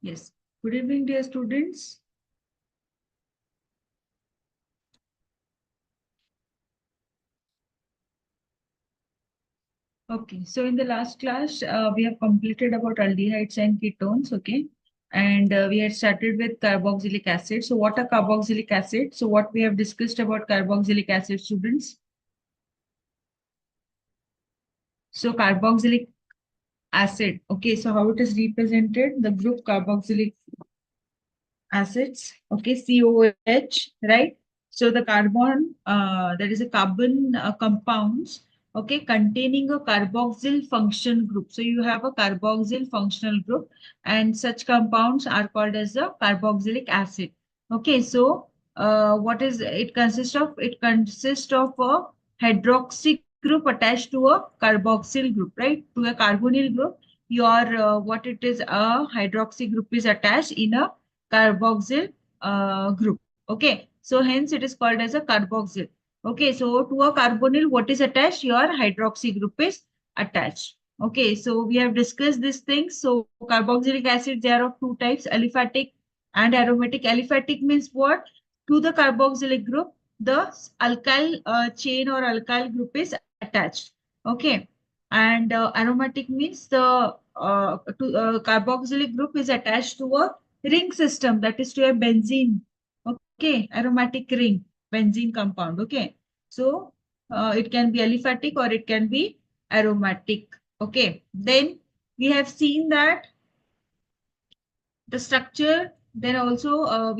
Yes. Good evening, dear students. Okay, so in the last class, we have completed about aldehydes and ketones, okay? And we had started with carboxylic acid. So what are carboxylic acid? So what we have discussed about carboxylic acid, students? So carboxylic acid, okay, so how it is represented? The group carboxylic acids, okay, COH, right? So the carbon, that is a carbon compounds, okay, containing a carboxyl function group. So you have a carboxyl functional group, and such compounds are called as the carboxylic acid. Okay, so what is it consists of? It consists of a hydroxy group attached to a carboxyl group, right? To a carbonyl group, your what it is, a hydroxy group is attached in a carboxyl group. Okay, so hence it is called as a carboxyl. Okay, so to a carbonyl, what is attached? Your hydroxy group is attached. Okay, so we have discussed these things. So carboxylic acid, they are of two types, aliphatic and aromatic. Aliphatic means what? To the carboxylic group, the alkyl chain or alkyl group is attached. Okay, and aromatic means the carboxylic group is attached to a ring system, that is to a benzene. Okay, aromatic ring, benzene compound. Okay, so it can be aliphatic or it can be aromatic. Okay, then we have seen that the structure, then also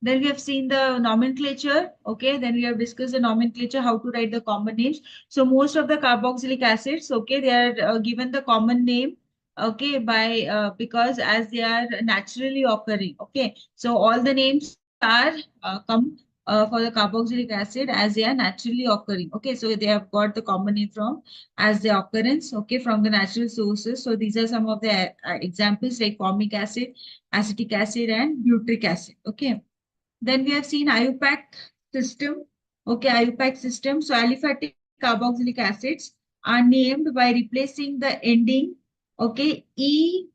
then we have seen the nomenclature. Okay, then we have discussed the nomenclature, how to write the common names. So most of the carboxylic acids, okay, they are given the common name, okay, by because as they are naturally occurring. Okay, so all the names are come for the carboxylic acid as they are naturally occurring. Okay, so they have got the common name from as the occurrence, okay, from the natural sources. So these are some of the examples like formic acid, acetic acid, and butyric acid. Okay, then we have seen IUPAC system. Okay, IUPAC system. So aliphatic carboxylic acids are named by replacing the ending, okay, E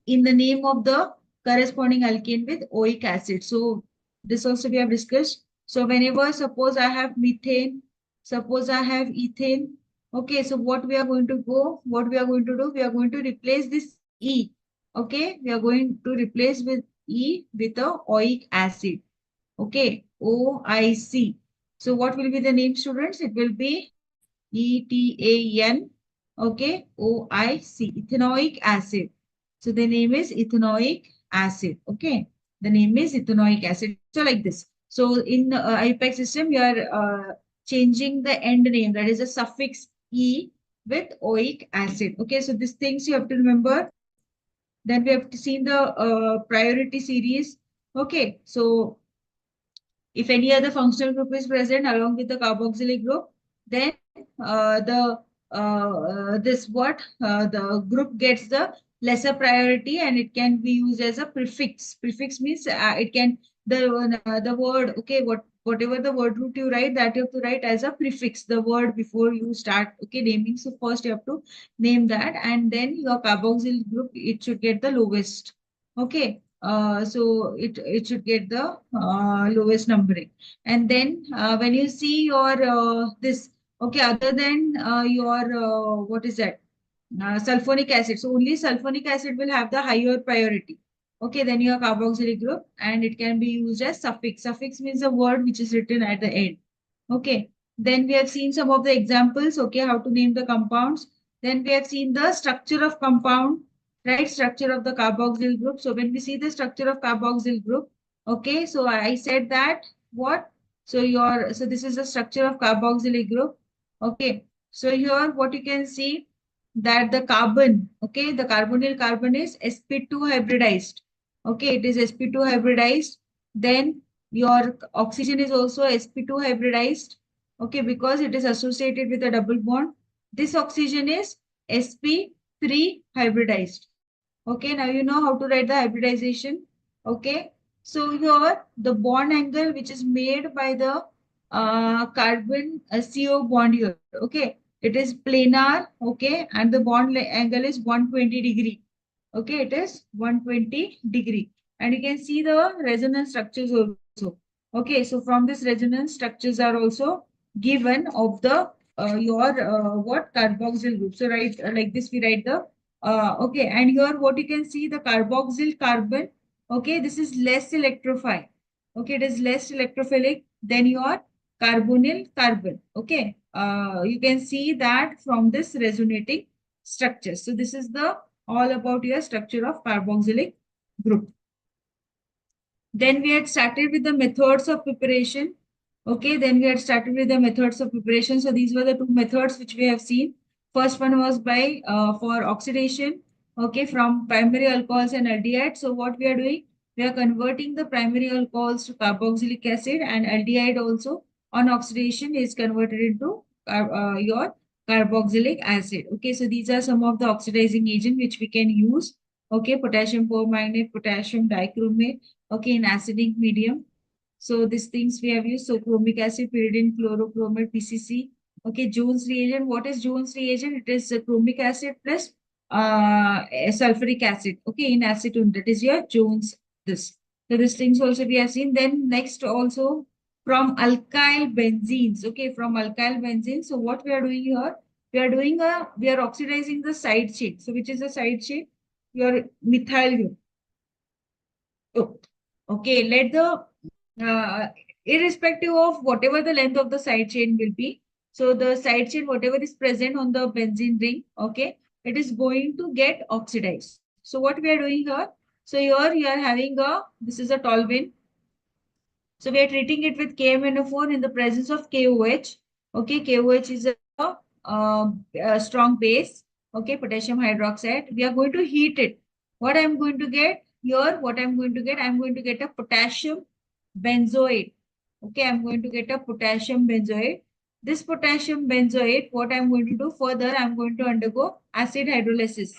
in the name of the corresponding alkane with oic acid. So this also we have discussed. So whenever suppose I have methane, suppose I have ethane, okay, so what we are going to go, what we are going to do, we are going to replace this E. Okay, we are going to replace with E with a oic acid. Okay, OIC. So what will be the name, students? It will be ETAN. Okay, OIC, ethanoic acid. So the name is ethanoic acid. Okay, the name is ethanoic acid. So like this. So in the IUPAC system, you are changing the end name, that is a suffix E with oic acid. Okay, so these things you have to remember. Then we have seen the priority series. Okay, so if any other functional group is present along with the carboxylic group, then this what the group gets the lesser priority, and it can be used as a prefix. Prefix means it can the word, okay, whatever the word root you write, that you have to write as a prefix, the word before you start, okay, naming. So first you have to name that, and then your carboxyl group, it should get the lowest. Okay, so it should get the lowest numbering. And then when you see your this, okay, other than your what is that, sulfonic acid, so only sulfonic acid will have the higher priority. Okay, then your carboxylic group, and it can be used as suffix. Suffix means a word which is written at the end. Okay, then we have seen some of the examples, okay, how to name the compounds. Then we have seen the structure of compound, right? Structure of the carboxyl group. So when we see the structure of carboxyl group, okay, so I said that what? So this is the structure of carboxylic group. Okay, so here what you can see, that the carbon, okay, the carbonyl carbon is sp2 hybridized. Okay, it is sp2 hybridized. Then your oxygen is also sp2 hybridized. Okay, because it is associated with a double bond. This oxygen is sp3 hybridized. Okay, now you know how to write the hybridization. Okay, so here the bond angle which is made by the carbon CO bond here. Okay, it is planar. Okay, and the bond angle is 120 degree. Okay, it is 120 degree. And you can see the resonance structures also. Okay, so from this resonance structures are also given of the your what carboxyl group. So right like this we write the okay, and here what you can see the carboxyl carbon. Okay, this is less electrophile. Okay, it is less electrophilic than your carbonyl carbon. Okay, you can see that from this resonating structure. So this is the all about your structure of carboxylic group. Then we had started with the methods of preparation. Okay, then we had started with the methods of preparation. So these were the two methods which we have seen. First one was by for oxidation. Okay, from primary alcohols and aldehydes. So what we are doing, we are converting the primary alcohols to carboxylic acid, and aldehyde also on oxidation is converted into your carboxylic acid. Okay, so these are some of the oxidizing agent which we can use. Okay, potassium permanganate, potassium dichromate. Okay, in acidic medium. So these things we have used. So chromic acid, pyridine, chlorochromate, PCC. Okay, Jones reagent. What is Jones reagent? It is chromic acid plus sulfuric acid. Okay, in acetone. That is your Jones. This. So these things also we have seen. Then next also from alkyl benzenes. Okay, from alkyl benzenes. So what we are doing here? We are oxidizing the side chain. So which is the side chain? Your methyl group. Oh, okay, let the irrespective of whatever the length of the side chain will be, so the side chain, whatever is present on the benzene ring, okay, it is going to get oxidized. So what we are doing here, so here you are having this is a toluene. So we are treating it with KMNO4 in the presence of KOH. Okay, KOH is a strong base. Okay, potassium hydroxide. We are going to heat it. What I'm going to get here, I'm going to get a potassium benzoate. Okay, I'm going to get a potassium benzoate. This potassium benzoate, what I'm going to do further, I'm going to undergo acid hydrolysis.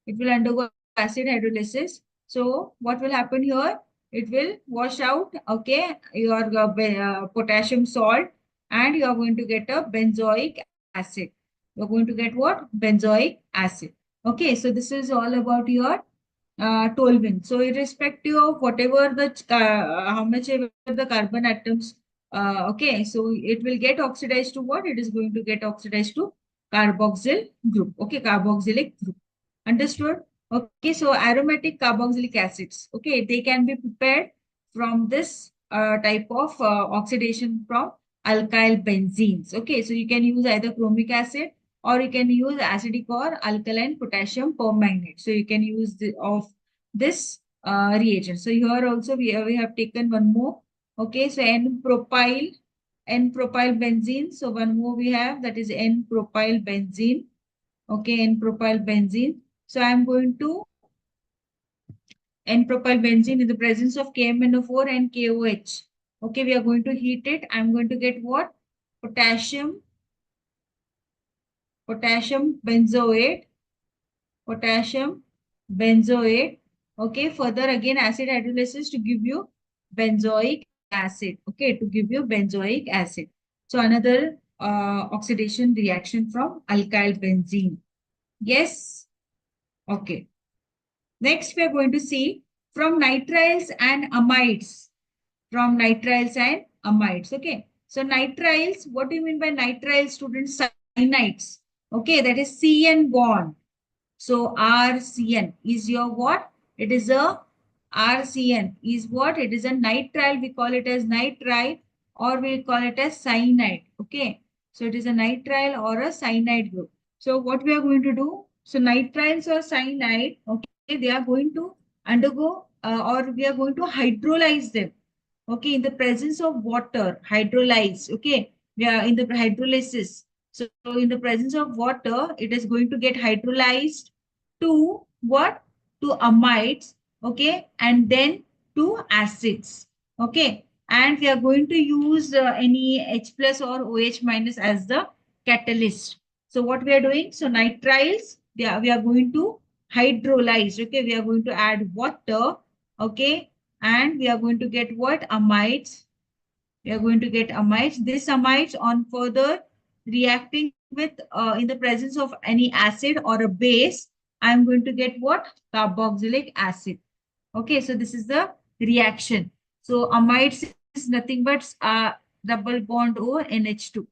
It will undergo acid hydrolysis. So what will happen here? It will wash out, okay, your potassium salt, and you are going to get a benzoic acid. You're going to get what? Benzoic acid. Okay, so this is all about your toluene. So irrespective of whatever the how much ever the carbon atoms, okay, so it will get oxidized to what? It is going to get oxidized to carboxyl group. Okay, carboxylic group. Understood? Okay, so aromatic carboxylic acids. Okay, they can be prepared from this type of oxidation from alkyl benzenes. Okay, so you can use either chromic acid, or you can use acidic or alkaline potassium permanganate. So you can use of this reagent. So here also we have taken one more. Okay, so N-propyl benzene. So one more we have, that is N-propyl benzene. Okay, N-propyl benzene. So I'm going to N-propyl benzene in the presence of KMNO4 and KOH. Okay, we are going to heat it. I'm going to get what? Potassium benzoate, potassium benzoate. Okay, further again acid hydrolysis to give you benzoic acid. Okay, to give you benzoic acid. So another oxidation reaction from alkyl benzene. Yes. Okay. Next, we are going to see from nitriles and amides. From nitriles and amides. Okay. So nitriles, what do you mean by nitriles, students? Cyanides. Okay, that is CN bond. So RCN is your what? It is a RCN is what? It is a nitrile. We call it as nitrile, or we call it as cyanide. Okay. So it is a nitrile or a cyanide group. So what we are going to do? So nitriles or cyanide, okay, they are going to undergo or we are going to hydrolyze them. Okay, in the presence of water, hydrolyze. Okay, we are in the hydrolysis. So in the presence of water, it is going to get hydrolyzed to what? To amides. Okay, and then to acids. Okay, and we are going to use any H plus or OH minus as the catalyst. So what we are doing? So nitriles, we are going to hydrolyze. Okay, we are going to add water. Okay, and we are going to get what? Amides. We are going to get amides. This amides on further reacting with in the presence of any acid or a base. I'm going to get what? Carboxylic acid. Okay, so this is the reaction. So amides is nothing but double bond O NH2.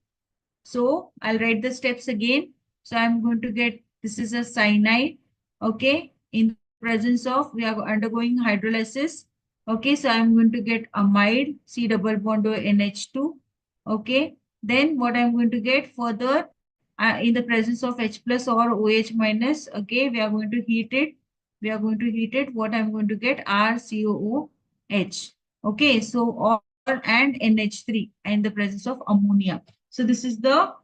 So I'll write the steps again. So I'm going to get, this is a cyanide. Okay, in the presence of, we are undergoing hydrolysis. Okay, so I'm going to get amide, C double bond O NH2. Okay, then what I'm going to get further, in the presence of H plus or OH minus. Okay, we are going to heat it. We are going to heat it. What I'm going to get? RCOOH. Okay, so or and NH3 in the presence of ammonia. So this is the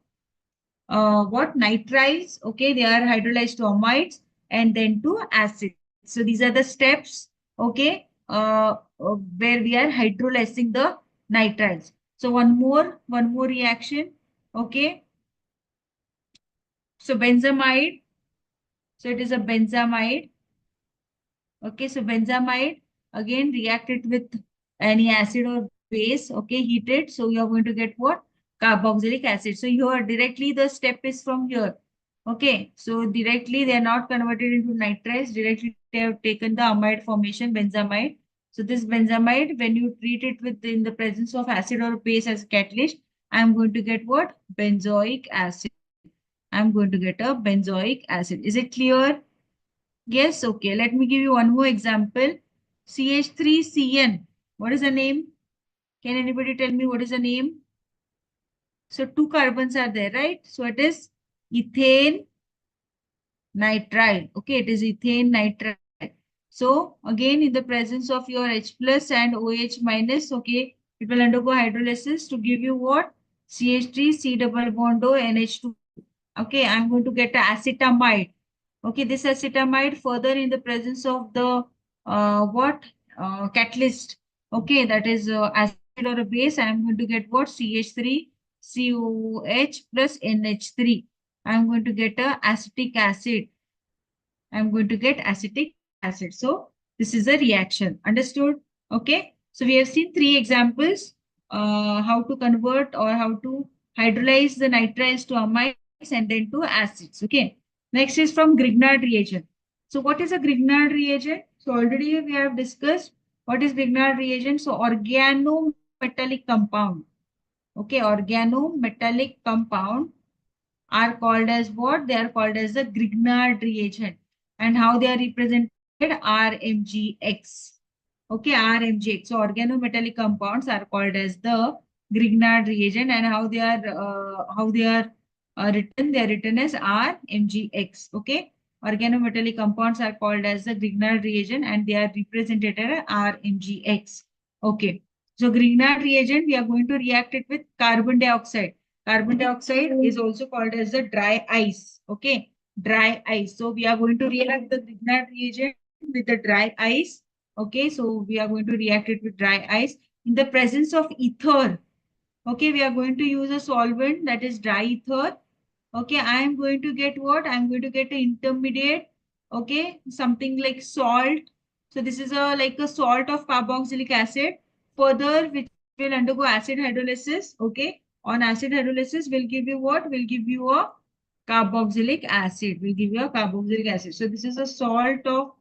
what nitrites. Okay, they are hydrolyzed to amides and then to acids. So these are the steps. Okay, where we are hydrolyzing the nitrites. So one more reaction. Okay, so benzamide. So it is a benzamide. Okay, so benzamide again reacted with any acid or base. Okay, heated. So you are going to get what? Carboxylic acid. So here directly the step is from here. Okay, so directly they are not converted into nitrites. Directly they have taken the amide formation, benzamide. So this benzamide, when you treat it with in the presence of acid or base as catalyst, I am going to get what? Benzoic acid. I am going to get a benzoic acid. Is it clear? Yes, okay. Let me give you one more example. CH3CN. What is the name? Can anybody tell me what is the name? So two carbons are there, right? So it is ethane nitride. Okay, it is ethane nitride. So again, in the presence of your H plus and OH minus, okay, it will undergo hydrolysis to give you what? CH3, C double bond O, NH2. Okay, I'm going to get acetamide. Okay, this acetamide further in the presence of the what catalyst. Okay, that is acid or a base. I am going to get what? CH3 COH plus NH3. I am going to get a acetic acid. I am going to get acetic acid. So this is a reaction. Understood? Okay. So we have seen three examples, how to convert or how to hydrolyze the nitriles to amides and then to acids. Okay. Next is from Grignard reagent. So what is a Grignard reagent? So already we have discussed what is Grignard reagent. So organometallic compound. Okay. Organometallic compound are called as what? They are called as the Grignard reagent. And how they are represented? RMGX. Okay, RMGX. So organometallic compounds are called as the Grignard reagent, and how they are written? They are written as RMGX. Okay, organometallic compounds are called as the Grignard reagent, and they are represented as RMGX. Okay, so Grignard reagent, we are going to react it with carbon dioxide. Carbon dioxide is also called as the dry ice. Okay, dry ice. So we are going to react the Grignard reagent with the dry ice. Okay, so we are going to react it with dry ice in the presence of ether. Okay, we are going to use a solvent that is dry ether. Okay, I am going to get what? I am going to get an intermediate. Okay, something like salt. So this is a like a salt of carboxylic acid. Further, which will undergo acid hydrolysis. Okay, on acid hydrolysis, will give you what? Will give you a carboxylic acid. Will give you a carboxylic acid. So this is a salt of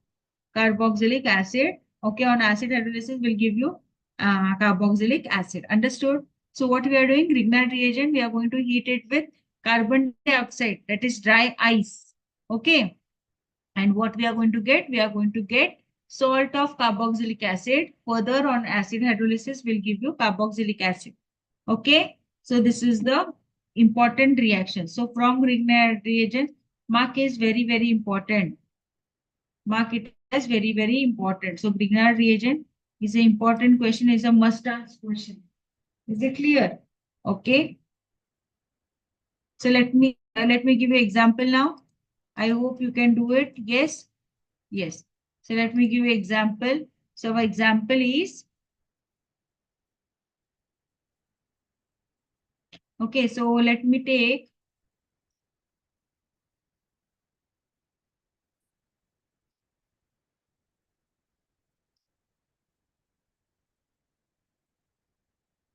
carboxylic acid. Okay, on acid hydrolysis will give you carboxylic acid. Understood? So what we are doing, Grignard reagent, we are going to heat it with carbon dioxide, that is dry ice. Okay, and what we are going to get? We are going to get salt of carboxylic acid. Further on acid hydrolysis will give you carboxylic acid. Okay, so this is the important reaction. So from Grignard reagent, mark is very, very important. Mark it as very, very important. So Grignard reagent is an important question, is a must ask question. Is it clear? Okay. So let me give you example now. I hope you can do it. Yes. Yes. So let me give you example. So our example is, okay, so let me take,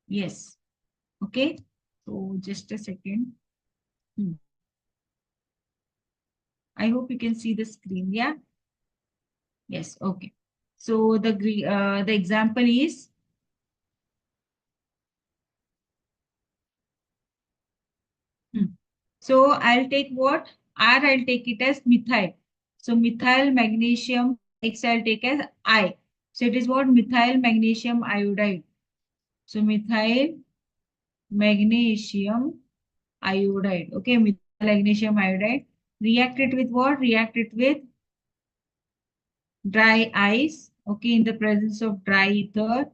yes. Okay. So just a second. Hmm. I hope you can see the screen. Yeah. Yes. Okay. So the example is so I'll take what R. I'll take it as methyl. So methyl magnesium X I'll take as I. So it is what methyl magnesium iodide. So methyl magnesium iodide. Okay, methyl magnesium iodide. React it with what? React it with dry ice. Okay, in the presence of dry ether.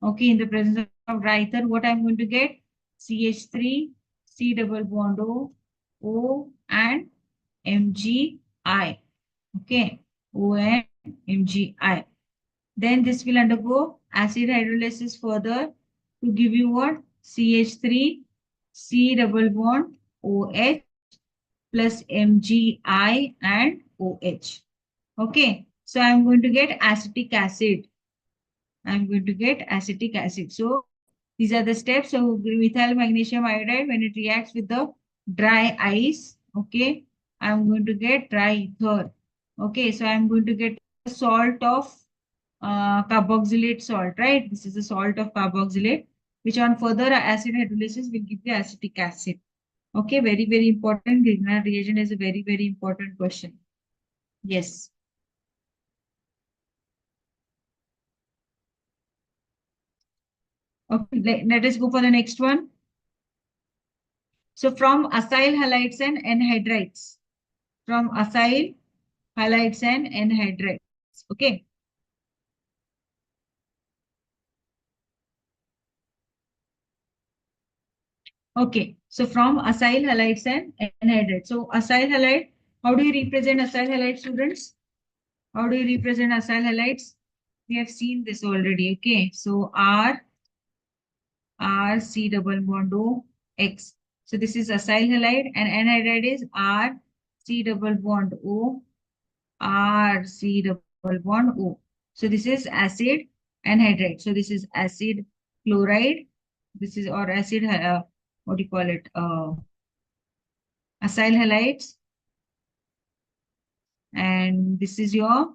Okay, in the presence of dry ether, what I'm going to get? CH3, C double bond O and Mgi. Okay, O and Mgi. Then this will undergo acid hydrolysis further to give you what? CH3, C double bond OH plus Mgi and OH. Okay, so I'm going to get acetic acid. I'm going to get acetic acid. So these are the steps. So methyl magnesium iodide, when it reacts with the dry ice, okay, I'm going to get dry ether. Okay, so I'm going to get the salt of carboxylate salt, right? This is the salt of carboxylate, which on further acid hydrolysis will give the acetic acid. Okay, very, very important. Grignard reagent is a very, very important question. Yes. Okay, let us go for the next one. So from acyl halides and anhydrides. From acyl halides and anhydrides. Okay. Okay. So from acyl halides and anhydrides. So acyl halide, how do you represent acyl halide, students? How do you represent acyl halides? We have seen this already. Okay. So R C double bond O X. So this is acyl halide and anhydride is R C double bond O R C double bond O. So this is acid anhydride. So this is acid chloride. This is or acid what do you call it? Acyl halides. And this is your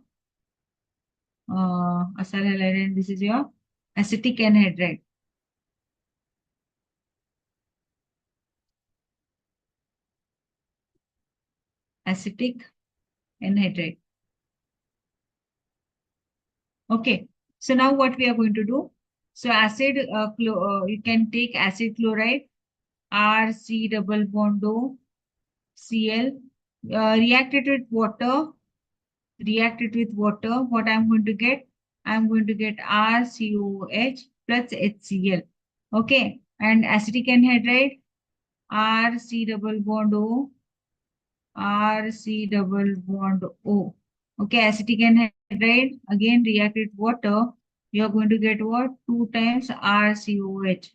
acyl halide and this is your acetic anhydride. Acetic anhydride. Okay. So now what we are going to do? So acid, you can take acid chloride, RC double bond O, Cl, react it with water, what I'm going to get? I'm going to get RCOH plus HCl. Okay. And acetic anhydride, RC double bond O, RC double bond O. Okay, acetic anhydride, again react with water. You are going to get what? 2 times RCOH.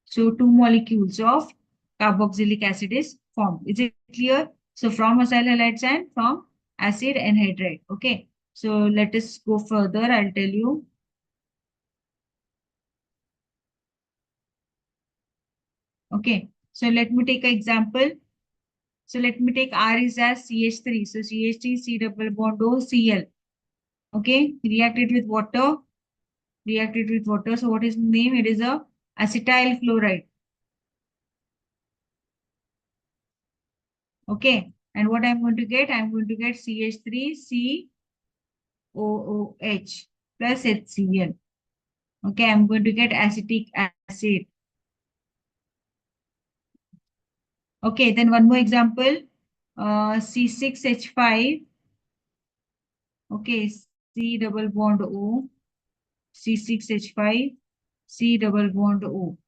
So 2 molecules of carboxylic acid is formed. Is it clear? So from acyl halides and from acid anhydride. Okay. So let us go further. I'll tell you. Okay. So let me take an example. So let me take R is as CH3. So CH3, C double bond O, Cl. Okay. React it with water. React it with water. So what is the name? It is a acetyl chloride. Okay. And what I'm going to get? I'm going to get CH3, COOH plus HCl. Okay. I'm going to get acetic acid. Okay. Then one more example. C6H5. Okay. C double bond O. C6H5. C double bond O.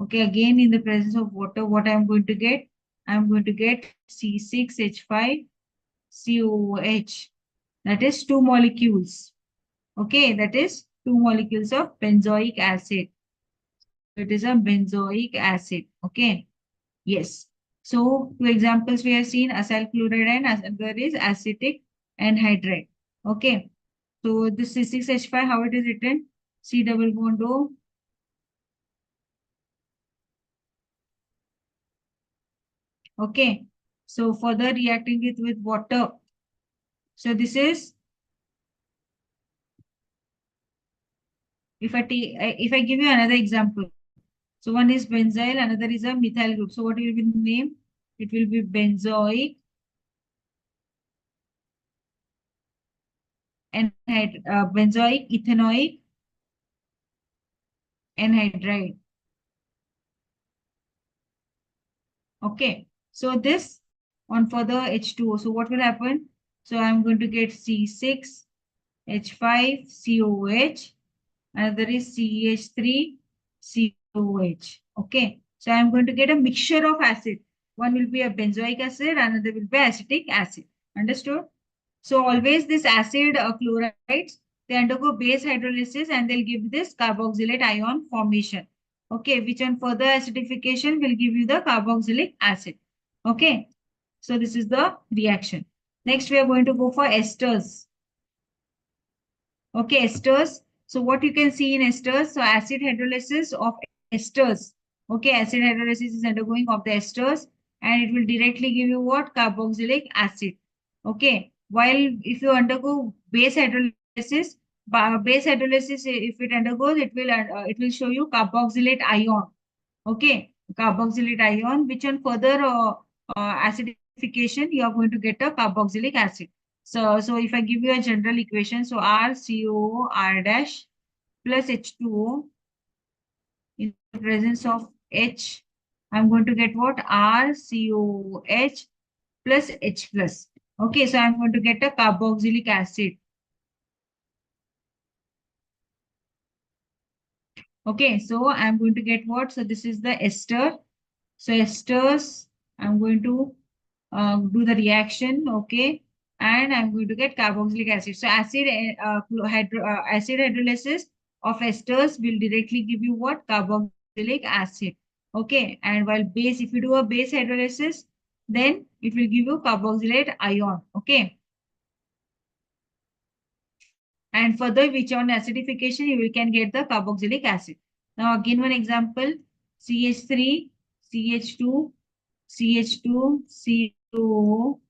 Okay, again in the presence of water, what I'm going to get? I'm going to get C6H5 COOH. That is 2 molecules. Okay, that is 2 molecules of benzoic acid. It is a benzoic acid. Okay, yes. So, two examples we have seen acyl chloride and another is acetic anhydride. Okay, so this C6H5, how it is written? C double bond O. Okay, so further reacting it with water. So this is, if I give you another example. So one is benzyl, another is a methyl group. So what will be the name? It will be benzoic benzoic ethanoic anhydride. Okay. So this on for the H2O. So what will happen? So I'm going to get C6H5COH. Another is CH3COH. Okay. So I'm going to get a mixture of acid. One will be a benzoic acid, another will be acetic acid. Understood? So always this acid chlorides, they undergo base hydrolysis and they'll give this carboxylate ion formation. Okay, which on further acidification will give you the carboxylic acid. Okay, so this is the reaction. Next, we are going to go for esters. Okay, esters. So what you can see in esters, so acid hydrolysis of esters. Okay, acid hydrolysis is undergoing of the esters and it will directly give you what? Carboxylic acid. Okay, while if you undergo base hydrolysis, if it undergoes, it will show you carboxylate ion. Okay, carboxylate ion, which on further acidification, you are going to get a carboxylic acid. So if I give you a general equation, so RCOO R dash plus H2O in the presence of H, I'm going to get what? RCOH plus H plus. Okay, so I'm going to get a carboxylic acid. Okay, so I'm going to get what? So this is the ester. So esters, I'm going to do the reaction, okay, and I'm going to get carboxylic acid. So acid hydrolysis of esters will directly give you what? Carboxylic acid. Okay, and while base, if you do a base hydrolysis, then it will give you carboxylate ion. Okay, and further, which on acidification, you can get the carboxylic acid. Now, again, one example, CH3, CH2, CH2, CO,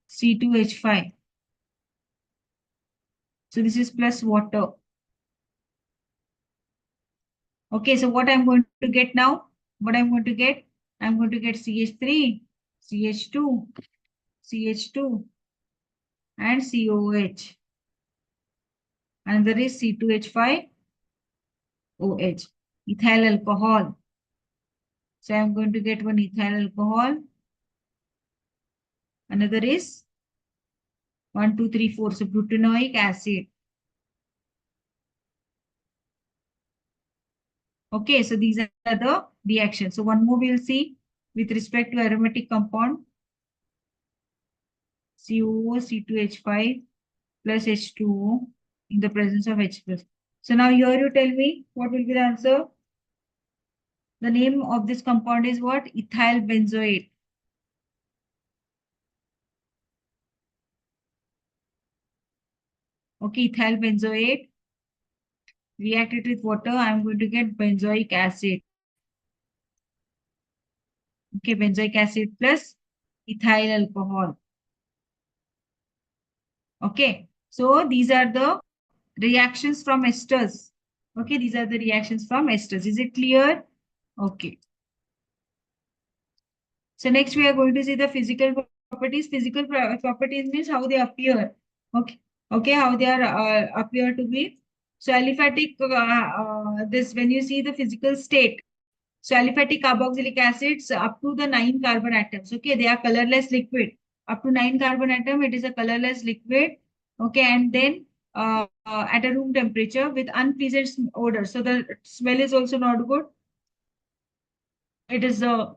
C2H5. So this is plus water. Okay, so what I'm going to get now? What I'm going to get? I'm going to get CH3, CH2, CH2, and COH. And there is C2H5, OH, ethyl alcohol. So I'm going to get one ethyl alcohol. Another is 1, 2, 3, 4. So butanoic acid. Okay, so these are the reactions. So one more we'll see with respect to aromatic compound. COO, C2H5 plus H2O in the presence of H plus. So now here you tell me what will be the answer. The name of this compound is what? Ethyl benzoate. Okay, ethyl benzoate. React it with water. I'm going to get benzoic acid. Okay, benzoic acid plus ethyl alcohol. Okay, so these are the reactions from esters. Okay, these are the reactions from esters. Is it clear? Okay. So next we are going to see the physical properties. Physical properties means how they appear. Okay. Okay, how they are appear to be. So aliphatic, this when you see the physical state. So aliphatic carboxylic acids up to the 9 carbon atoms. Okay, they are colorless liquid. Up to 9 carbon atom, it is a colorless liquid. Okay, and then at a room temperature with unpleasant odor. So the smell is also not good. It is a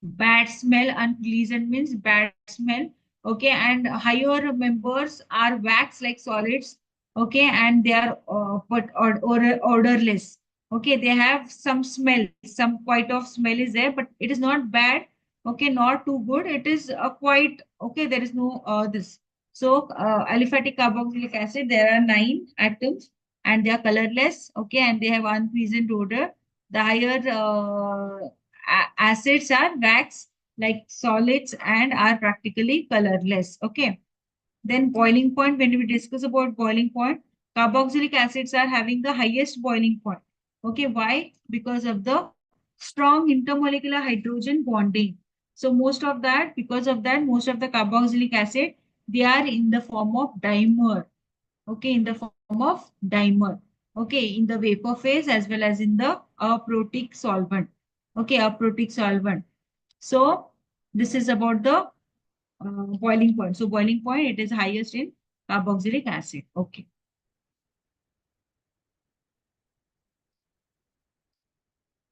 bad smell. Unpleasant means bad smell. Okay, and higher members are wax like solids. Okay, and they are odorless. Okay, they have some smell, some quite of smell is there, but it is not bad. Okay, not too good. It is quite okay. There is no this. So aliphatic carboxylic acid, there are 9 atoms and they are colorless. Okay, and they have unpleasant odor. The higher acids are wax like solids and are practically colorless. Okay. Then boiling point, when we discuss about boiling point, carboxylic acids are having the highest boiling point. Okay, why? Because of the strong intermolecular hydrogen bonding. So most of that, because of that, most of the carboxylic acid, they are in the form of dimer. Okay, in the form of dimer. Okay, in the vapor phase as well as in the aprotic solvent. Okay, aprotic solvent. So this is about the boiling point. So boiling point, it is highest in carboxylic acid. Okay.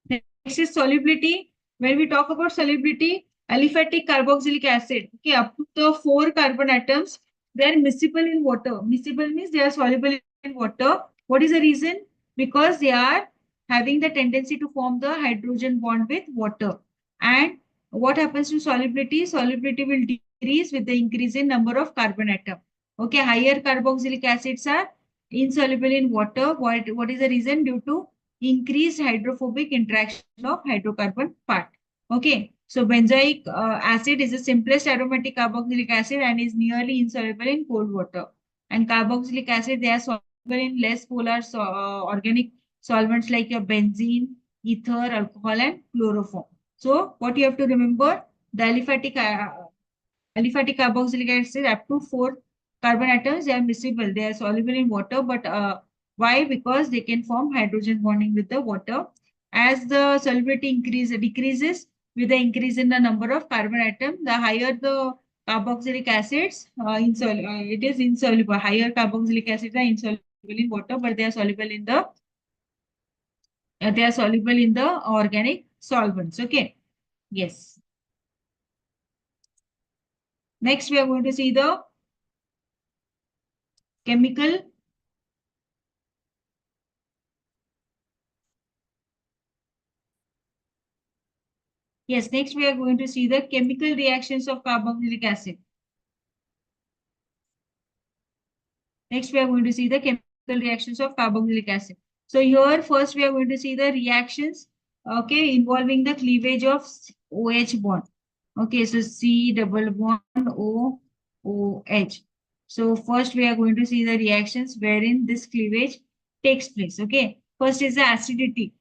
Next is solubility. When we talk about solubility, aliphatic carboxylic acid, okay, up to the 4 carbon atoms, they are miscible in water. Miscible means they are soluble in water. What is the reason? Because they are having the tendency to form the hydrogen bond with water. And what happens to solubility? Solubility will decrease with the increase in number of carbon atom. Okay, higher carboxylic acids are insoluble in water. What is the reason? Due to increased hydrophobic interaction of hydrocarbon part. Okay, so benzoic acid is the simplest aromatic carboxylic acid and is nearly insoluble in cold water. And carboxylic acid, they are soluble in less polar organic solvents like your benzene, ether, alcohol, and chloroform. So what you have to remember, the aliphatic carboxylic acid up to 4 carbon atoms, they are miscible. They are soluble in water, but why? Because they can form hydrogen bonding with the water. As the solubility decreases with the increase in the number of carbon atoms, the higher the carboxylic acids, it is insoluble. Higher carboxylic acids are insoluble in water, but they are soluble in the organic solvents. Okay. Yes. Next, we are going to see the chemical. Yes, next we are going to see the chemical reactions of carboxylic acid. Next, we are going to see the chemical reactions of carboxylic acid. So here, first we are going to see the reactions, okay, involving the cleavage of OH bond. Okay, so C double bond OH. So first we are going to see the reactions wherein this cleavage takes place. Okay, first is the acidity.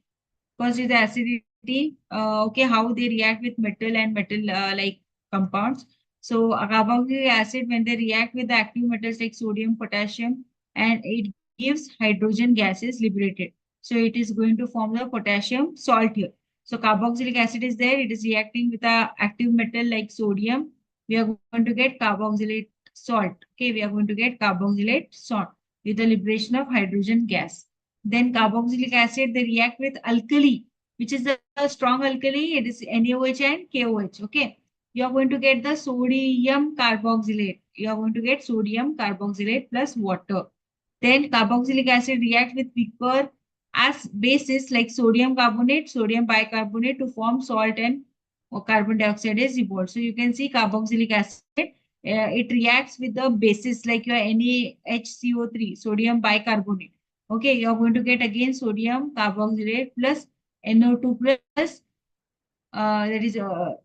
First is the acidity. Okay, how they react with metal and metal like compounds. So carboxylic acid, when they react with the active metals like sodium, potassium, and it gives hydrogen gases liberated. So it is going to form the potassium salt here. So carboxylic acid is there. It is reacting with a active metal like sodium. We are going to get carboxylate salt. Okay, we are going to get carboxylate salt with the liberation of hydrogen gas. Then carboxylic acid, they react with alkali, which is the strong alkali. It is NaOH and KOH. Okay. You are going to get the sodium carboxylate. You are going to get sodium carboxylate plus water. Then carboxylic acid reacts with weaker as bases like sodium carbonate, sodium bicarbonate to form salt and carbon dioxide is evolved. So you can see carboxylic acid, it reacts with the bases like your NaHCO3, sodium bicarbonate. Okay, you're going to get again sodium carboxylate plus NO2 plus that is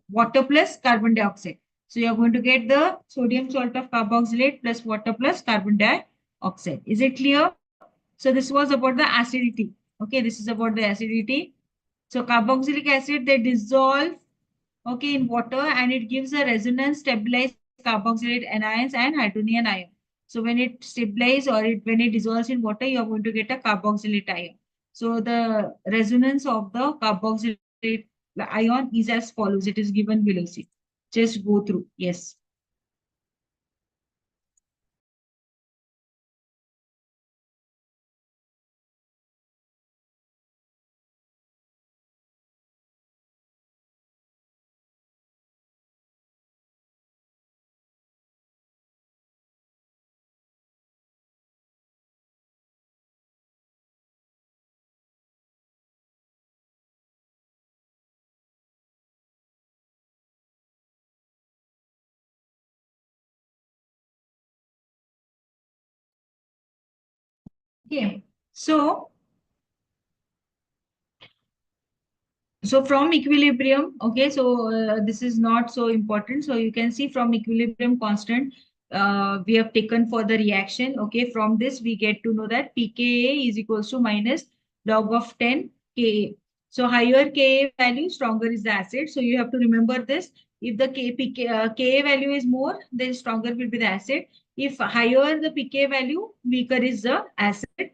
water plus carbon dioxide. So you're going to get the sodium salt of carboxylate plus water plus carbon dioxide. Is it clear? So this was about the acidity. Okay, this is about the acidity. So carboxylic acid, they dissolve, okay, in water, and it gives a resonance stabilized carboxylate anions and hydrogen ion. So when it stabilizes or when it dissolves in water, you are going to get a carboxylate ion. So the resonance of the carboxylate ion is as follows. It is given below. See, just go through. Yes. Okay. So from equilibrium, okay, so this is not so important. So you can see from equilibrium constant, we have taken for the reaction. Okay, from this we get to know that pKa is equals to minus log of 10 Ka. So higher Ka value, stronger is the acid. So you have to remember this. If the Ka value is more, then stronger will be the acid. If higher the pK value, weaker is the acid.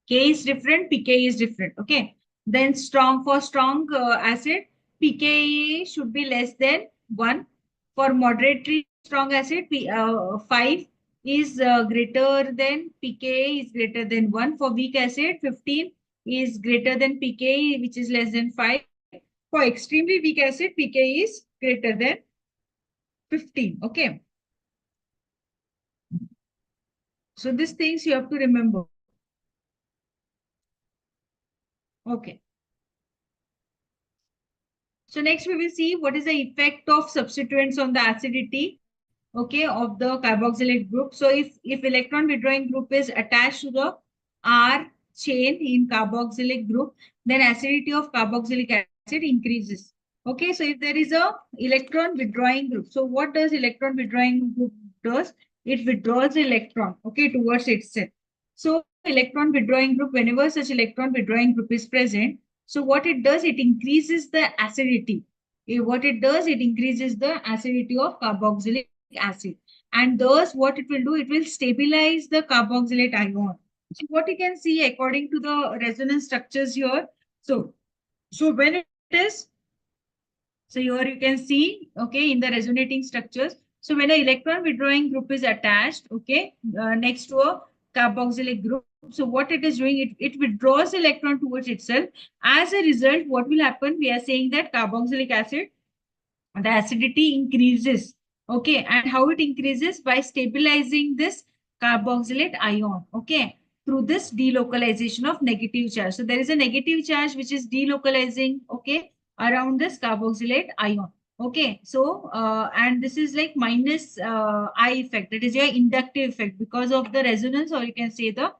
K is different, pKa is different. Okay. Then strong acid, pKa should be less than 1. For moderately strong acid, 5 is greater than pKa is greater than 1. For weak acid, 15 is greater than pKa, which is less than 5. For extremely weak acid, pKa is greater than 15. Okay. So these things you have to remember. Okay. So next we will see what is the effect of substituents on the acidity, okay, of the carboxylate group. So if electron withdrawing group is attached to the R chain in carboxylic group, then acidity of carboxylic acid increases. Okay, so if there is a electron withdrawing group, so what does electron withdrawing group does? It withdraws the electron, okay, towards itself. So electron withdrawing group, whenever such electron withdrawing group is present, so what it does, it increases the acidity. What it does, it increases the acidity of carboxylic acid. And thus, what it will do, it will stabilize the carboxylate ion. So what you can see according to the resonance structures here. So when it is, so here you can see, okay, in the resonating structures. So when an electron withdrawing group is attached, okay, next to a carboxylic group, so what it is doing, it withdraws the electron towards itself. As a result, what will happen? We are saying that carboxylic acid, the acidity increases. Okay, and how it increases? By stabilizing this carboxylate ion. Okay, through this delocalization of negative charge. So there is a negative charge which is delocalizing, okay, around this carboxylate ion. Okay, so and this is like minus I effect. That is your inductive effect because of the resonance, or you can say the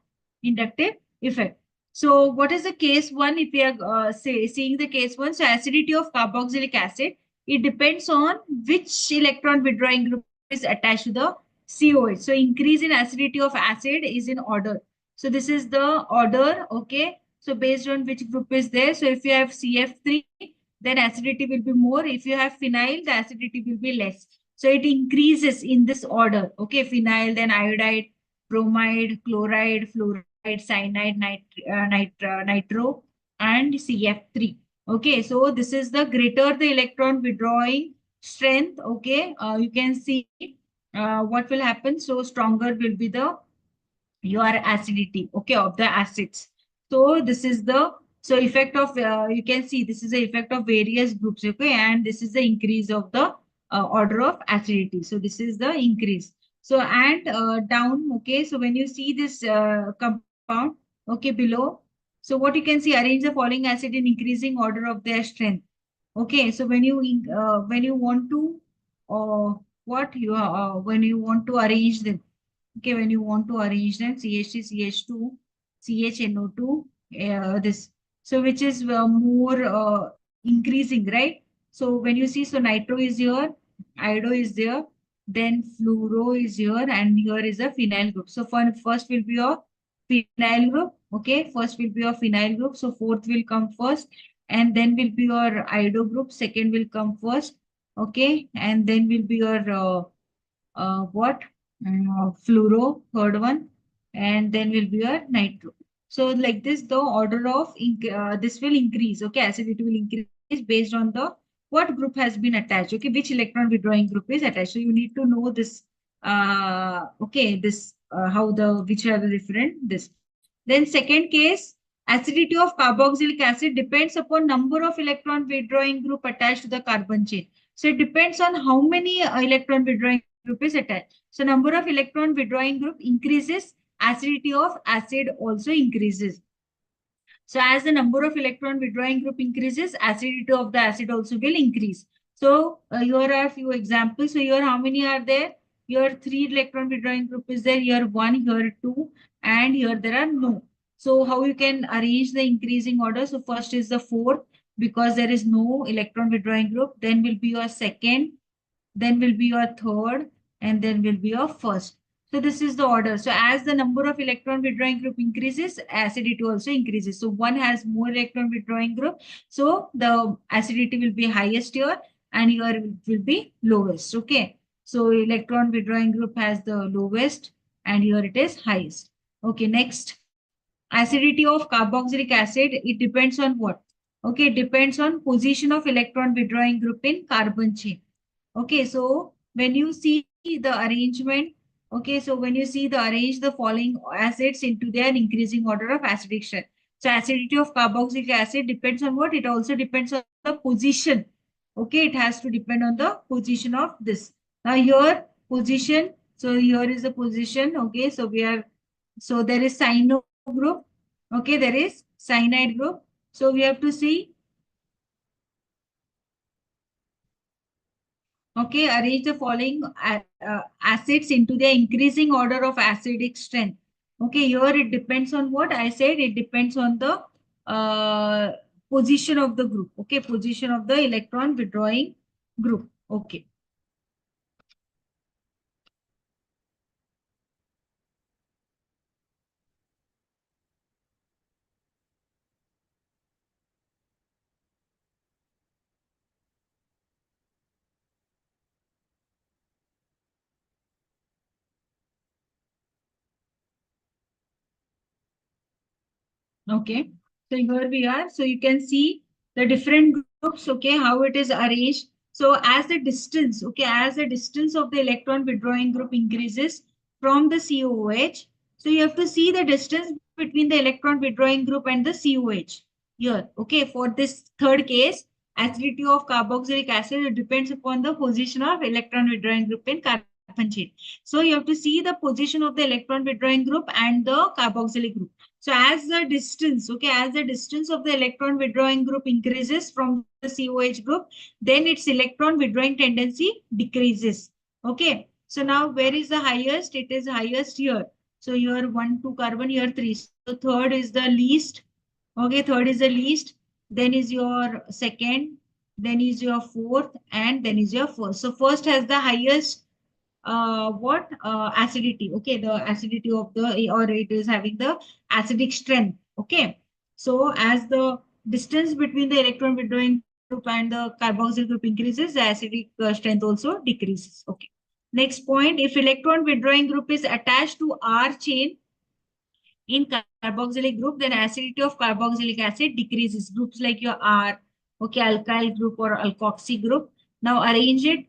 inductive effect. So what is the case one? If we are seeing the case one, so acidity of carboxylic acid, it depends on which electron withdrawing group is attached to the COH. So increase in acidity of acid is in order. So this is the order, okay. So based on which group is there. So if you have CF3, then acidity will be more. If you have phenyl, the acidity will be less. So it increases in this order, okay. Phenyl, then iodide, bromide, chloride, fluoride, cyanide, nitro, and CF3. Okay, so this is the greater the electron withdrawing strength. Okay, you can see what will happen. So stronger will be the your acidity, okay, of the acids. So this is the effect of you can see this is the effect of various groups, okay, and this is the increase of the order of acidity. So this is the increase. So and down, okay. So when you see this compound, okay, below, so what you can see, arrange the following acid in increasing order of their strength. Okay, so when you want to what you when you want to arrange them. Okay, when you want to arrange them, CH3, CH2, CHNO2, this. So which is more increasing, right? So when you see, so nitro is here, iodo is there, then fluoro is here, and here is a phenyl group. So first will be your phenyl group. Okay, first will be your phenyl group. So fourth will come first, and then will be your iodo group. Second will come first. Okay, and then will be your what? Fluoro, third one, and then will be your nitro. So like this, the order of this will increase. Okay, acidity will increase based on the what group has been attached. Okay, which electron withdrawing group is attached. So you need to know this. Okay, this how the which are the different this. Then second case, acidity of carboxylic acid depends upon number of electron withdrawing group attached to the carbon chain. So it depends on how many electron withdrawing group is attached. So number of electron withdrawing group increases, acidity of acid also increases. So as the number of electron withdrawing group increases, acidity of the acid also will increase. So here are few examples. So here how many are there? Here 3 electron withdrawing group is there. Here 1, here 2, and here there are no. So how you can arrange the increasing order? So first is the fourth because there is no electron withdrawing group. Then will be your second. Then will be your third. and then will be your first. So this is the order. So as the number of electron withdrawing group increases, acidity also increases. So one has more electron withdrawing group. So the acidity will be highest here and here it will be lowest. Okay. So electron withdrawing group has the lowest and here it is highest. Okay. Next, acidity of carboxylic acid. It depends on what? Okay. It depends on position of electron withdrawing group in carbon chain. Okay, so when you see the arrangement, okay, so when you see the arrange the following acids into their increasing order of acidic strength. So acidity of carboxylic acid depends on what? It also depends on the position. Okay, it has to depend on the position of this. Now here position. So here is the position. Okay, so we are so there is cyano group. Okay, there is cyanide group. So we have to see. Okay, arrange the following acids into their increasing order of acidic strength. Okay, here it depends on what I said. It depends on the position of the group. Okay, position of the electron withdrawing group. Okay. Okay, so here we are. So you can see the different groups, okay, how it is arranged. So as the distance, okay, as the distance of the electron withdrawing group increases from the COOH, so you have to see the distance between the electron withdrawing group and the COH here. Okay, for this third case, acidity of carboxylic acid, it depends upon the position of electron withdrawing group in carbon chain. So you have to see the position of the electron withdrawing group and the carboxylic group. So as the distance, okay, as the distance of the electron withdrawing group increases from the COH group, then its electron withdrawing tendency decreases. Okay. So now where is the highest? It is highest here. So here 1, 2 carbon, here 3. So third is the least. Okay, third is the least. Then is your second. Then is your fourth. And then is your first. So first has the highest what acidity. Okay, the acidity of the or it is having the acidic strength. Okay, so as the distance between the electron withdrawing group and the carboxyl group increases, the acidic strength also decreases. Okay, next point, if electron withdrawing group is attached to R chain in carboxylic group, then acidity of carboxylic acid decreases. Groups like your R, okay, alkyl group or alkoxy group. Now arrange it.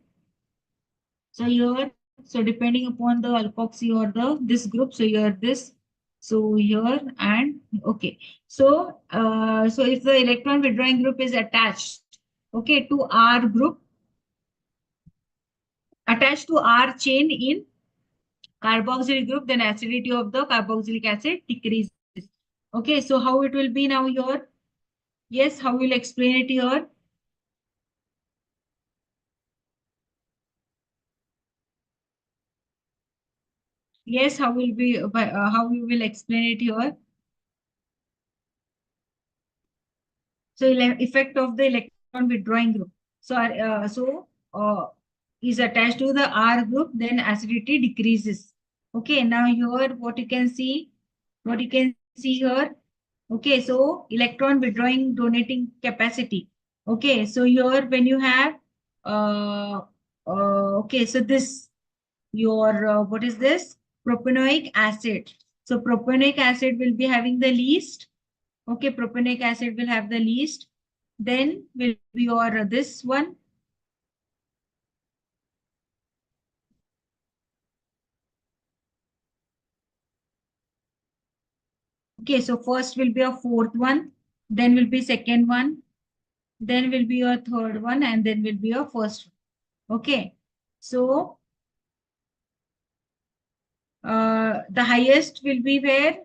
So here, so depending upon the alkoxy or the this group, so here this, so here and okay. So if the electron withdrawing group is attached, okay, to R group, attached to R chain in carboxylic group, then acidity of the carboxylic acid decreases. Okay, so how it will be now here? Yes, how we'll explain it here? Yes, how will be how we will explain it here? So effect of the electron withdrawing group. So is attached to the R group, then acidity decreases. Okay, now here what you can see here. Okay, so electron withdrawing donating capacity. Okay, so here when you have okay, so this your what is this? Propanoic acid. So propanoic acid will be having the least. Okay, propanoic acid will have the least. Then will be your this one. Okay, so first will be a fourth one, then will be second one, then will be your third one, and then will be your first one. Okay, so the highest will be where?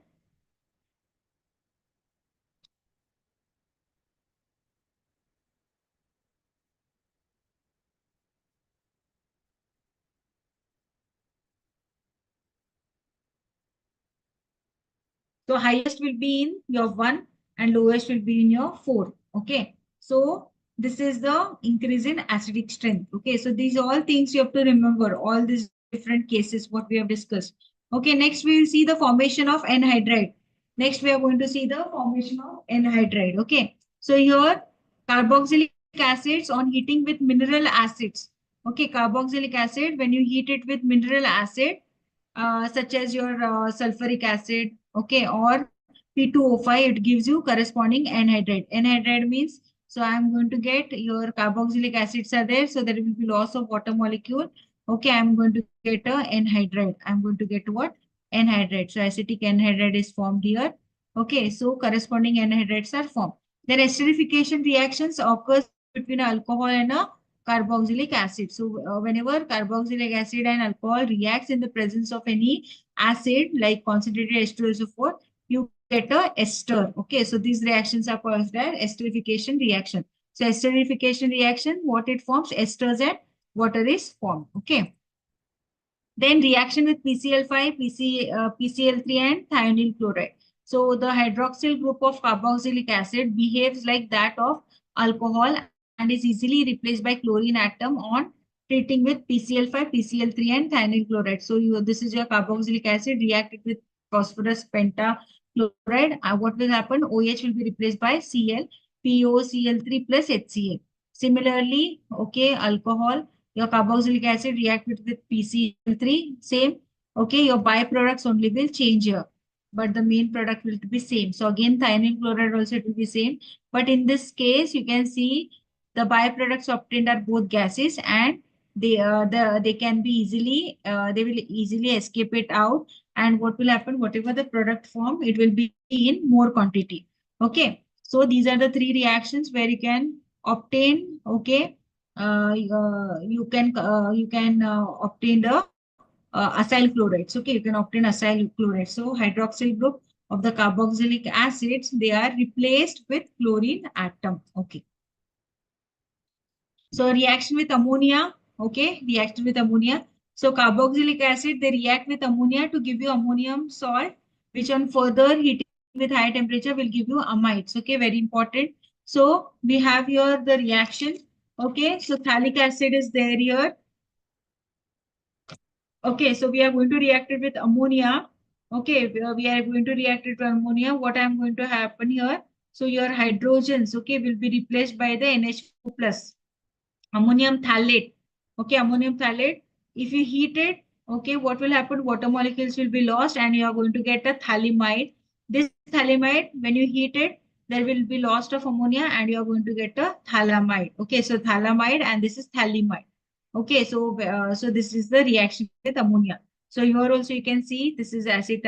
So highest will be in your one and lowest will be in your four. Okay. So this is the increase in acidic strength. Okay. So these all things you have to remember. All these different cases what we have discussed. Okay, next we will see the formation of anhydride. Next we are going to see the formation of anhydride. Okay, so here carboxylic acids on heating with mineral acids. Okay, carboxylic acid when you heat it with mineral acid, such as your sulfuric acid, okay, or P2O5, it gives you corresponding anhydride. Anhydride means, so I'm going to get your carboxylic acids are there, so there will be loss of water molecule. Okay, I'm going to get a anhydride. I'm going to get what? Anhydride. So acetic anhydride is formed here. Okay, so corresponding anhydrides are formed. Then esterification reactions occurs between alcohol and a carboxylic acid. So whenever carboxylic acid and alcohol reacts in the presence of any acid like concentrated H2SO4, you get a ester. Okay, so these reactions are called as esterification reaction. So esterification reaction, what it forms, esters and water is formed. Okay. Then reaction with PCl5, PCl3 and thionyl chloride. So the hydroxyl group of carboxylic acid behaves like that of alcohol and is easily replaced by chlorine atom on treating with PCl5, PCl3 and thionyl chloride. So this is your carboxylic acid reacted with phosphorus pentachloride. What will happen? OH will be replaced by Cl, POCl3 plus HCl. Similarly, okay, alcohol, your carboxylic acid reacted with PCl3, same. Okay, your byproducts only will change here, but the main product will be same. So again, thionyl chloride also it will be same. But in this case, you can see the byproducts obtained are both gases, and they can be easily they will easily escape it out. And what will happen? Whatever the product form, it will be in more quantity. Okay, so these are the three reactions where you can obtain. Okay, you can obtain the acyl chlorides. Okay, you can obtain acyl chloride. So hydroxyl group of the carboxylic acids, they are replaced with chlorine atom. Okay. So reaction with ammonia. Okay, reaction with ammonia. So carboxylic acid, they react with ammonia to give you ammonium salt, which on further heating with high temperature will give you amides. Okay, very important. So we have here the reaction. Okay, so phthalic acid is there here. Okay, so we are going to react it with ammonia. Okay, we are going to react it with ammonia. What I'm going to happen here? So your hydrogens, okay, will be replaced by the NH4 plus ammonium phthalate. Okay, ammonium phthalate. If you heat it, okay, what will happen? Water molecules will be lost, and you are going to get a phthalimide. This phthalimide, when you heat it, there will be loss of ammonia, and you are going to get a phthalimide. Okay, so phthalimide, and this is phthalimide. Okay, so this is the reaction with ammonia. So here also you can see this is acid.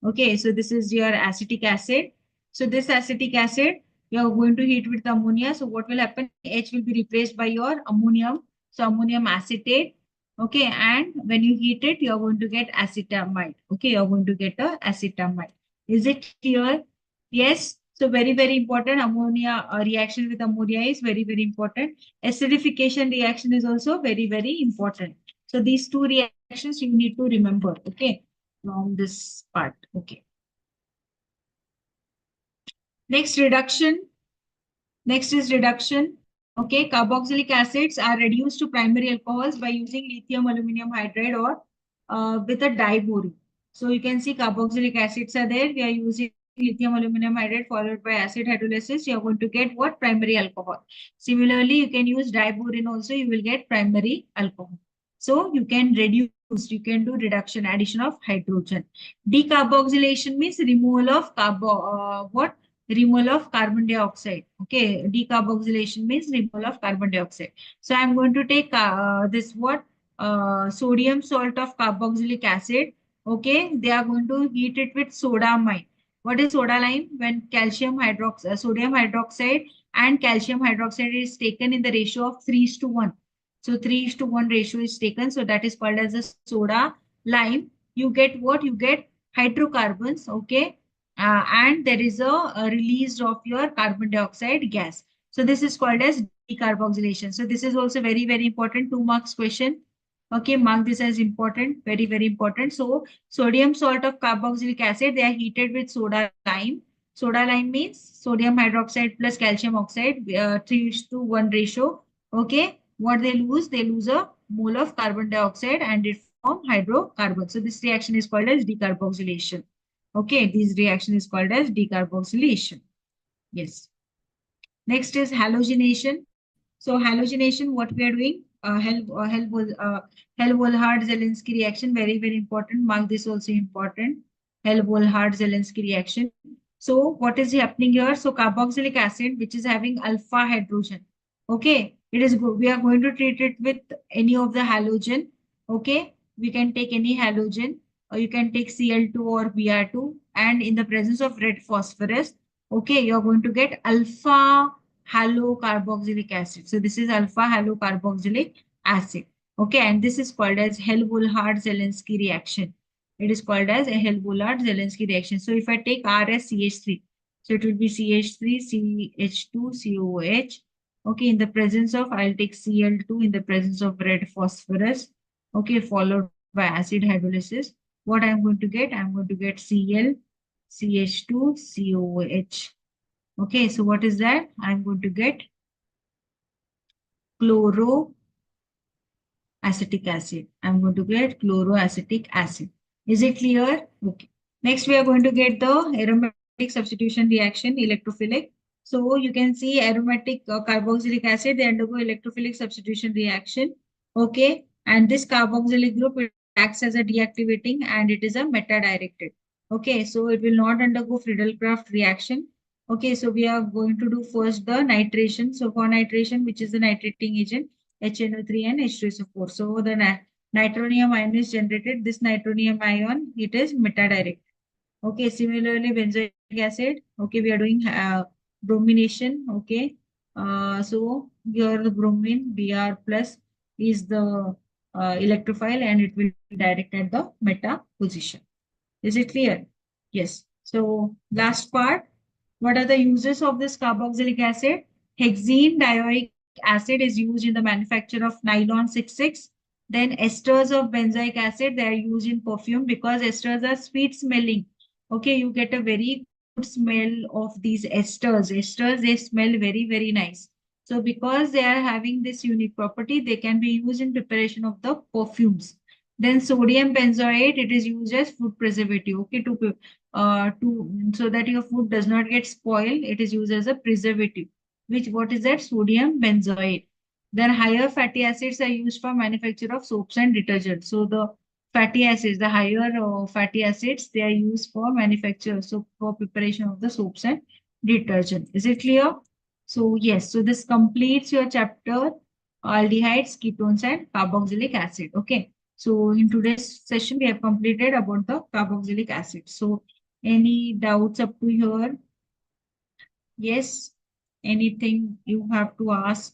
Okay, so this is your acetic acid. So this acetic acid, you are going to heat with ammonia. So what will happen? H will be replaced by your ammonium. So ammonium acetate. Okay, and when you heat it, you are going to get acetamide. Okay, you are going to get a acetamide. Is it clear? Yes. So very important. Ammonia reaction with ammonia is very important. Acidification reaction is also very important. So these two reactions you need to remember. Okay, from this part. Okay. Next reduction. Next is reduction. Okay, carboxylic acids are reduced to primary alcohols by using lithium aluminum hydride or with a diborane. So you can see carboxylic acids are there. We are using lithium aluminum hydride followed by acid hydrolysis. You are going to get what? Primary alcohol. Similarly, you can use diborane also. You will get primary alcohol. So you can reduce. You can do reduction, addition of hydrogen. Decarboxylation means removal of what? Removal of carbon dioxide. Okay, decarboxylation means removal of carbon dioxide. So I'm going to take this what sodium salt of carboxylic acid. Okay, they are going to heat it with soda lime. What is soda lime? When calcium hydroxide, sodium hydroxide and calcium hydroxide is taken in the ratio of 3:1. So 3:1 ratio is taken. So that is called as a soda lime. You get what? You get hydrocarbons. Okay, and there is a release of your carbon dioxide gas. So this is called as decarboxylation. So this is also very important. 2 marks question. Okay, mark this as important. Very important. So sodium salt of carboxylic acid, they are heated with soda lime. Soda lime means sodium hydroxide plus calcium oxide, 3:1 ratio. Okay, what they lose? They lose a mole of carbon dioxide and it hydrocarbons. So this reaction is called as decarboxylation. Okay, this reaction is called as decarboxylation. Yes. Next is halogenation. So halogenation, what we are doing? Helmholtz-Zelinsky reaction, very, very important. Mark this also important. Helmholtz-Zelinsky reaction. So what is happening here? So carboxylic acid, which is having alpha hydrogen. Okay, it is good. We are going to treat it with any of the halogen. Okay, we can take any halogen, or you can take Cl2 or Br2, and in the presence of red phosphorus, okay, you're going to get alpha halocarboxylic acid. So this is alpha halocarboxylic acid. Okay, and this is called as Helmholtz-Zelinsky reaction. It is called as a Helmholtz-Zelinsky reaction. So if I take RsCH3, so it will be CH3CH2COOH. Okay, in the presence of, I'll take Cl2 in the presence of red phosphorus. Okay, followed by acid hydrolysis. What I'm going to get? I'm going to get Cl CH2COOH. Okay, so what is that? I'm going to get chloroacetic acid. I'm going to get chloroacetic acid. Is it clear? Okay. Next, we are going to get the aromatic substitution reaction, electrophilic. So you can see aromatic carboxylic acid, they undergo electrophilic substitution reaction. Okay, and this carboxylic group, it acts as a deactivating and it is a meta-directed. Okay, so it will not undergo Friedel-Crafts reaction. Okay, so we are going to do first the nitration. So for nitration, which is the nitrating agent, HNO3 and H2SO4. So the nitronium ion is generated. This nitronium ion, it is meta-direct. Okay, similarly, benzoic acid. Okay, we are doing bromination. Okay, so here the bromine Br plus is the electrophile and it will direct at the meta position. Is it clear? Yes. So last part, what are the uses of this carboxylic acid? Hexene dioic acid is used in the manufacture of nylon 66. Then esters of benzoic acid, they are used in perfume because esters are sweet smelling. Okay, you get a very good smell of these esters. Esters, they smell very, very nice. So because they are having this unique property, they can be used in preparation of the perfumes. Then sodium benzoate, it is used as food preservative. Okay, to so that your food does not get spoiled, it is used as a preservative. Which what is that? Sodium benzoate. Then higher fatty acids are used for manufacture of soaps and detergents. So the fatty acids, the higher fatty acids, they are used for manufacture, so for preparation of the soaps and detergent. Is it clear? So yes, so this completes your chapter aldehydes, ketones, and carboxylic acid. Okay. So in today's session, we have completed about the carboxylic acid. So any doubts up to here? Yes. Anything you have to ask?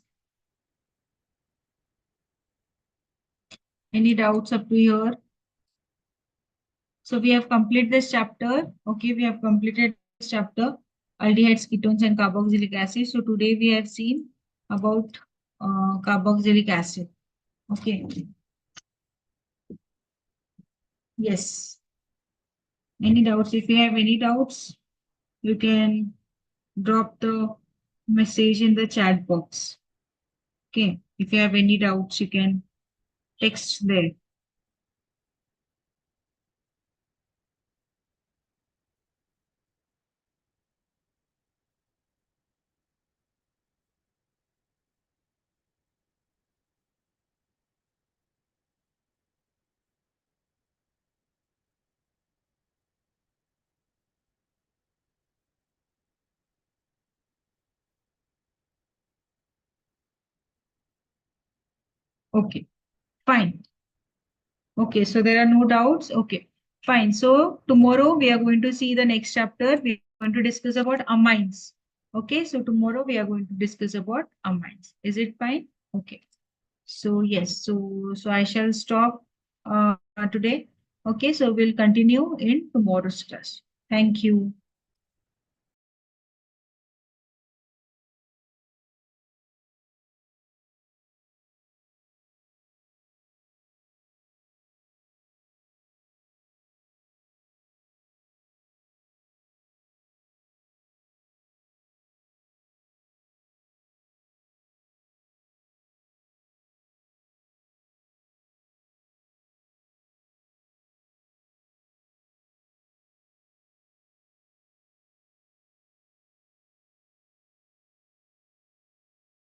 Any doubts up to here? So we have completed this chapter. Okay, we have completed this chapter, aldehydes, ketones, and carboxylic acid. So today we have seen about carboxylic acid. Okay. Yes. Any doubts? If you have any doubts, you can drop the message in the chat box. Okay. If you have any doubts, you can text there. Okay. Fine. Okay, so there are no doubts. Okay, fine. So tomorrow we are going to see the next chapter. We are going to discuss about amines. Okay, so tomorrow we are going to discuss about amines. Is it fine? Okay. So yes, so I shall stop today. Okay, so we'll continue in tomorrow's class. Thank you.